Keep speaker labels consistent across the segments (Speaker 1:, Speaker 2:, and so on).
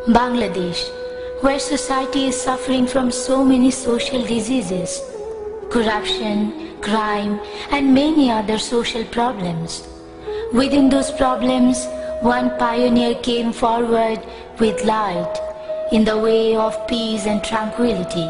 Speaker 1: Bangladesh, where society is suffering from so many social diseases, corruption, crime, and many other social problems. Within those problems, one pioneer came forward with light in the way of peace and tranquility.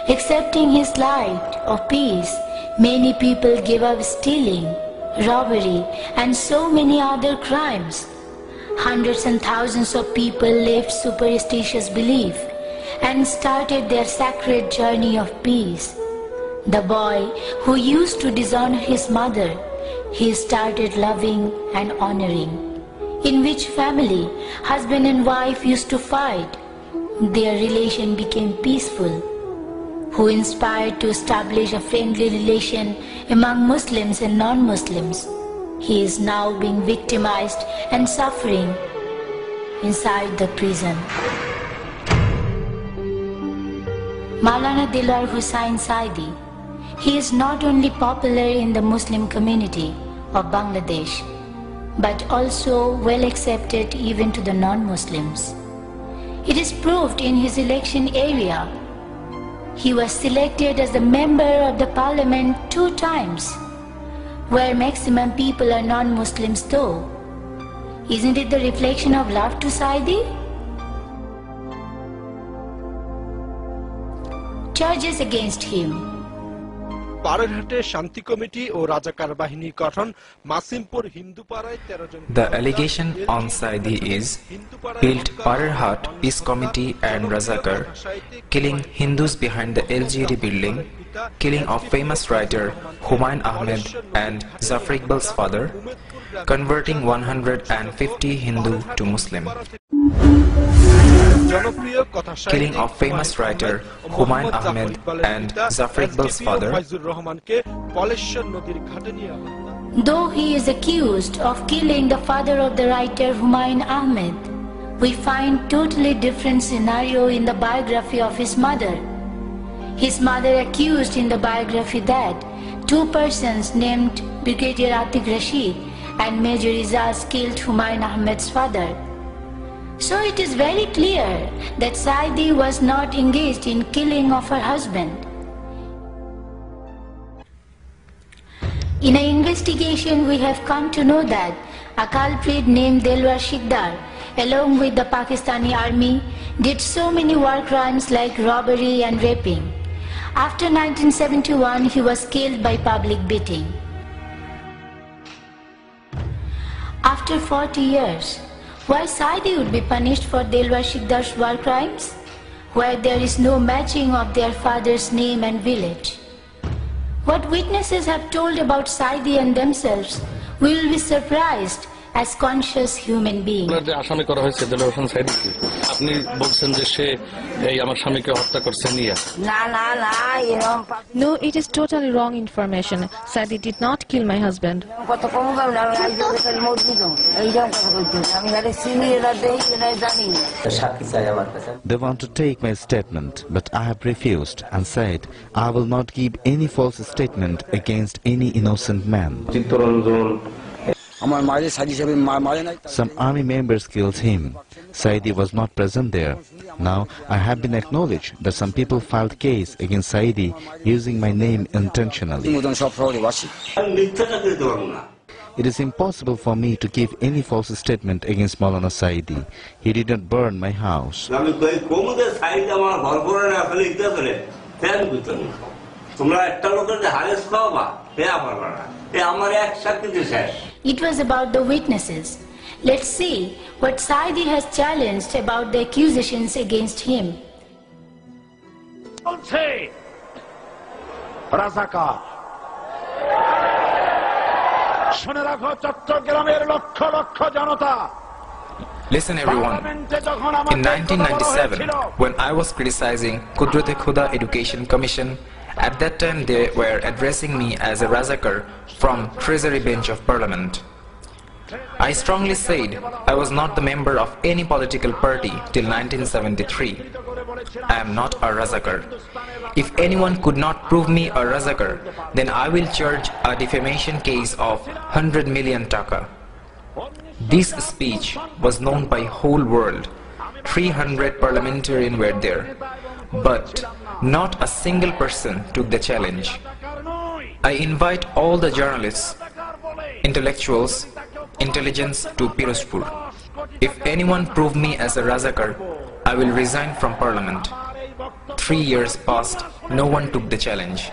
Speaker 1: Accepting his light of peace, many people gave up stealing, robbery, and so many other crimes. Hundreds and thousands of people left superstitious belief and started their sacred journey of peace. The boy who used to dishonor his mother, he started loving and honoring. In which family husband and wife used to fight, their relation became peaceful. Who inspired to establish a friendly relation among Muslims and non-Muslims. He is now being victimized and suffering inside the prison. Maulana Dilwar Hussain Saidi. He is not only popular in the Muslim community of Bangladesh, but also well accepted even to the non-Muslims. It is proved in his election area. He was selected as a member of the parliament 2 times, where maximum people are non-Muslims though. Isn't it the reflection of love to Saidi? Charges against him.
Speaker 2: The allegation on Saidi is built Parerhat Peace Committee and Razakar, killing Hindus behind the LGD building, killing of famous writer Humayun Ahmed and Zafar Iqbal's father, converting 150 Hindu to Muslim. Killing of famous writer Humayun Ahmed and Zafar Iqbal's father.
Speaker 1: Though he is accused of killing the father of the writer Humayun Ahmed, we find totally different scenario in the biography of his mother. His mother accused in the biography that 2 persons named Brigadier Atiq Rashid and Major Izaz killed Humayun Ahmed's father. So it is very clear that Saidi was not engaged in killing of her husband. In an investigation, we have come to know that a culprit named Delwar Sikdar, along with the Pakistani army, did so many war crimes like robbery and raping. After 1971, he was killed by public beating. After 40 years, why Saidi would be punished for Delwar Sikdar's war crimes, where there is no matching of their father's name and village? What witnesses have told about Saidi and themselves, we will be surprised as conscious human beings.
Speaker 3: No, it is totally wrong information. Saidi did not kill my husband.
Speaker 4: They want to take my statement, but I have refused and said I will not give any false statement against any innocent man. Some army members killed him. Saidi was not present there. Now I have been acknowledged that some people filed case against Saidi using my name intentionally. It is impossible for me to give any false statement against Maulana Saidi. He did not burn my house.
Speaker 1: It was about the witnesses. Let's see what Saidi has challenged about the accusations against him.
Speaker 2: Listen everyone, in 1997, when I was criticizing Qudrat-e-Khuda Education Commission, at that time they were addressing me as a Razakar from Treasury Bench of Parliament. I strongly said I was not the member of any political party till 1973. I am not a Razakar. If anyone could not prove me a Razakar, then I will charge a defamation case of 100 million taka. This speech was known by whole world. 300 parliamentarians were there, but not a single person took the challenge. I invite all the journalists, intellectuals, intelligence to Pirozpur. If anyone prove me as a Razakar, I will resign from parliament. 3 years passed, no one took the challenge.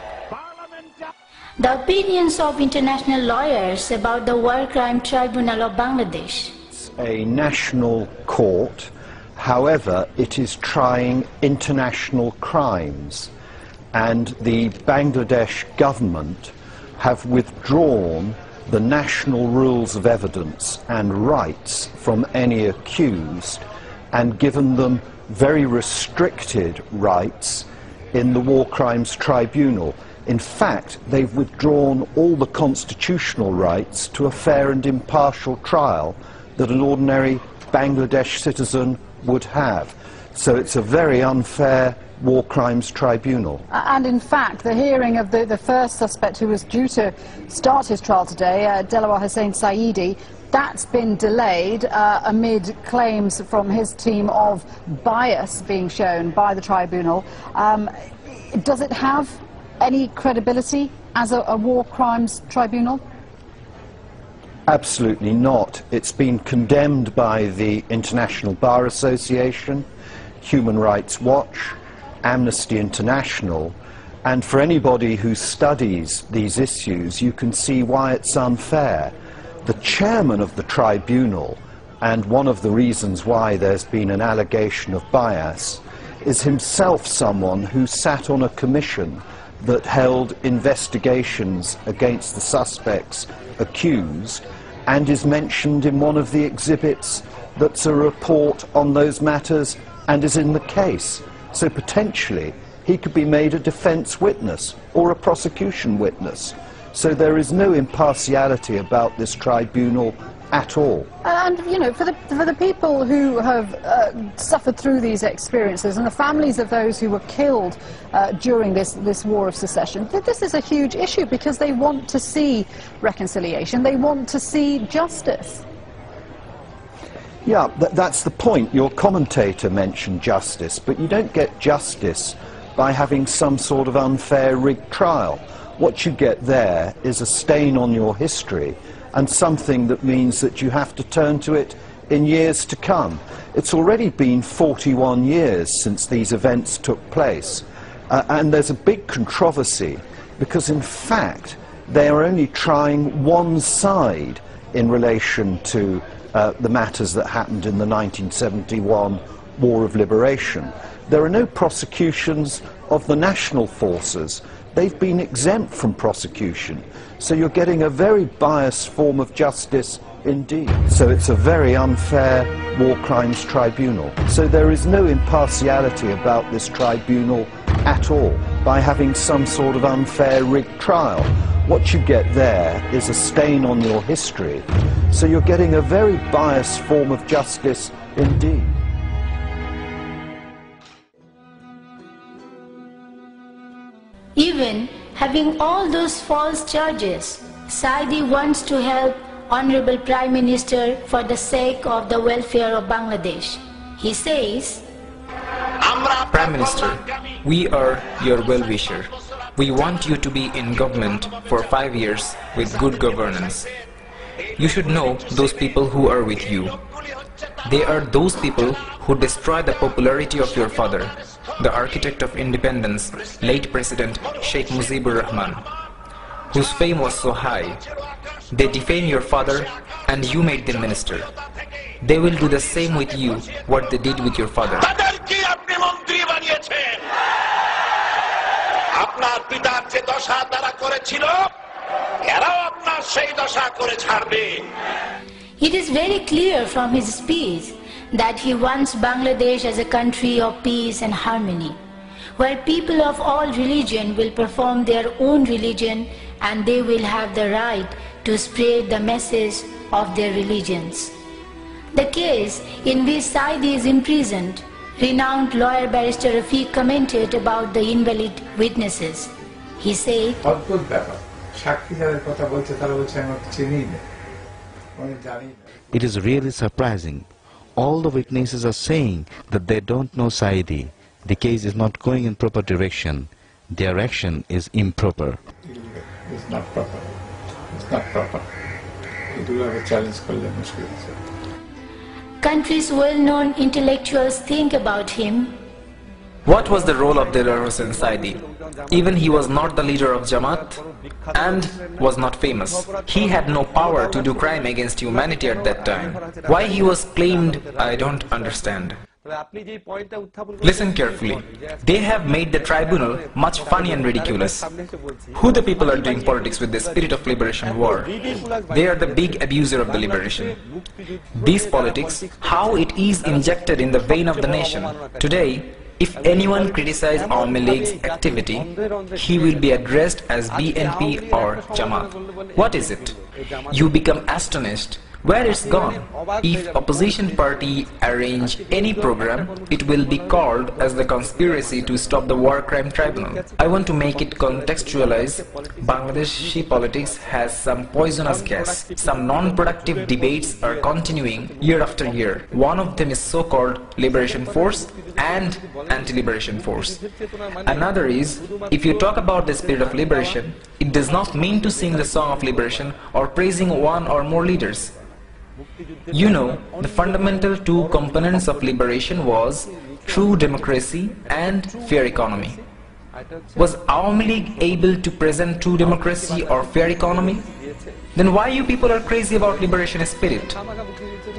Speaker 1: The opinions of international lawyers about the War Crime Tribunal of Bangladesh.
Speaker 5: It's a national court, however, it is trying international crimes, and the Bangladesh government have withdrawn the national rules of evidence and rights from any accused and given them very restricted rights in the War Crimes Tribunal. In fact, they've withdrawn all the constitutional rights to a fair and impartial trial that an ordinary Bangladesh citizen would have. So it's a very unfair War Crimes Tribunal.
Speaker 6: And in fact, the hearing of the first suspect who was due to start his trial today, Delawar Hussain Saidi, that's been delayed amid claims from his team of bias being shown by the tribunal. Does it have any credibility as a war crimes tribunal?
Speaker 5: Absolutely not. It's been condemned by the International Bar Association, Human Rights Watch, Amnesty International, and for anybody who studies these issues, you can see why it's unfair. The chairman of the tribunal, and one of the reasons why there's been an allegation of bias, is himself someone who sat on a commission that held investigations against the suspects accused and is mentioned in one of the exhibits that's a report on those matters and is in the case. So potentially he could be made a defence witness or a prosecution witness. So there is no impartiality about this tribunal at all.
Speaker 6: And, you know, for the people who have suffered through these experiences and the families of those who were killed during this war of secession, this is a huge issue because they want to see reconciliation, they want to see justice.
Speaker 5: Yeah, that's the point. Your commentator mentioned justice, but you don't get justice by having some sort of unfair rigged trial. What you get there is a stain on your history and something that means that you have to turn to it in years to come. It's already been 41 years since these events took place, and there's a big controversy because in fact they are only trying one side in relation to the matters that happened in the 1971 War of Liberation. There are no prosecutions of the national forces. They've been exempt from prosecution. So you're getting a very biased form of justice indeed. So it's a very unfair War Crimes Tribunal. So there is no impartiality about this tribunal at all by having some sort of unfair rigged trial. What you get there is a stain on your history. So you're getting a very biased form of justice indeed.
Speaker 1: Even having all those false charges, Saidi wants to help Honorable Prime Minister for the sake of the welfare of Bangladesh. He says,
Speaker 2: Prime Minister, we are your well-wisher. We want you to be in government for 5 years with good governance. You should know those people who are with you. They are those people who destroy the popularity of your father, the architect of independence, late President Sheikh Mujibur Rahman, whose fame was so high. They defame your father and you made them minister. They will do the same with you what they did with your father.
Speaker 1: it is very clear from his speech that he wants Bangladesh as a country of peace and harmony, where people of all religion will perform their own religion and they will have the right to spread the message of their religions. The case in which Saidi is imprisoned, renowned lawyer barrister Rafiq commented about the invalid witnesses. He said,
Speaker 4: It is really surprising. all the witnesses are saying that they don't know Saidi. The case is not going in proper direction. Their action is improper.
Speaker 7: It's not proper. It's not proper. It will have a challenge called the Muslim.
Speaker 1: Country's well-known intellectuals think about him.
Speaker 2: What was the role of Delaware Hussain Saidi? Even he was not the leader of Jamaat and was not famous. He had no power to do crime against humanity at that time. Why he was claimed, I don't understand. Listen carefully. They have made the tribunal much funny and ridiculous. Who the people are doing politics with the spirit of liberation war? They are the big abuser of the liberation. These politics, how it is injected in the vein of the nation. Today, if anyone criticizes Awami League's activity, he will be addressed as BNP or Jamaat. What is it? You become astonished. Where it's gone? If opposition party arrange any program, it will be called as the conspiracy to stop the war crime tribunal. I want to make it contextualize. Bangladeshi politics has some poisonous gas. Some non-productive debates are continuing year after year. One of them is so-called liberation force and anti-liberation force. Another is, if you talk about the spirit of liberation, it does not mean to sing the song of liberation or praising one or more leaders. You know, the fundamental two components of liberation was true democracy and fair economy. Was Awami League able to present true democracy or fair economy? Then why you people are crazy about liberation spirit?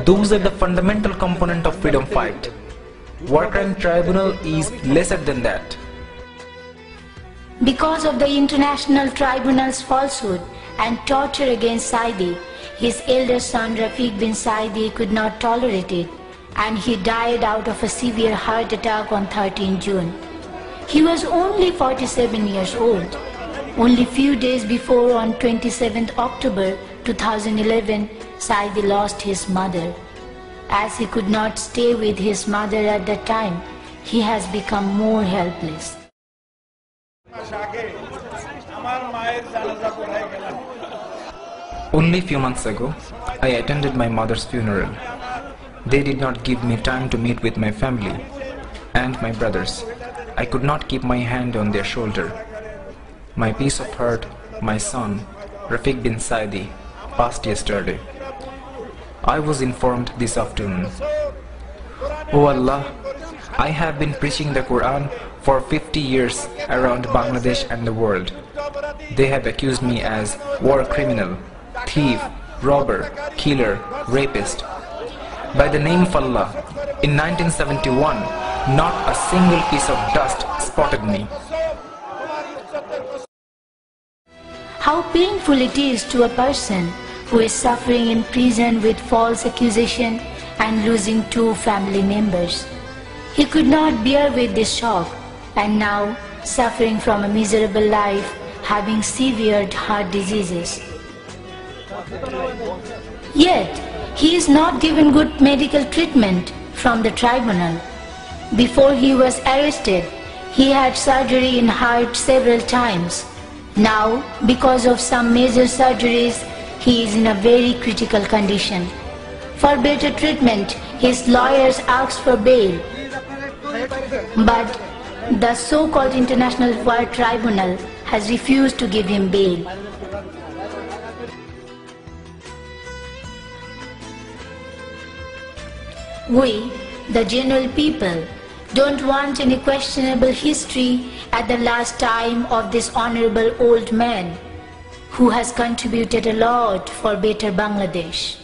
Speaker 2: Those are the fundamental component of freedom fight. War crime tribunal is lesser than that.
Speaker 1: Because of the international tribunal's falsehood and torture against Saidi, his elder son Rafiq bin Saidi could not tolerate it, and he died out of a severe heart attack on 13 June. He was only 47 years old. Only few days before, on 27th October 2011, Saidi lost his mother. As he could not stay with his mother at that time, he has become more helpless.
Speaker 2: Only few months ago, I attended my mother's funeral. They did not give me time to meet with my family and my brothers. I could not keep my hand on their shoulder. My peace of heart, my son, Rafiq bin Saidi, passed yesterday. I was informed this afternoon. Oh Allah, I have been preaching the Quran for 50 years around Bangladesh and the world. They have accused me as war criminal, thief, robber, killer, rapist. By the name of Allah, in 1971, not a single piece of dust spotted me.
Speaker 1: How painful it is to a person who is suffering in prison with false accusation and losing 2 family members. He could not bear with this shock, and now suffering from a miserable life, having severe heart diseases. Yet, he is not given good medical treatment from the tribunal. Before he was arrested, he had surgery in heart several times. Now, because of some major surgeries, he is in a very critical condition. For better treatment, his lawyers asked for bail. But the so-called International War Tribunal has refused to give him bail. We, the general people, don't want any questionable history at the last time of this honorable old man who has contributed a lot for better Bangladesh.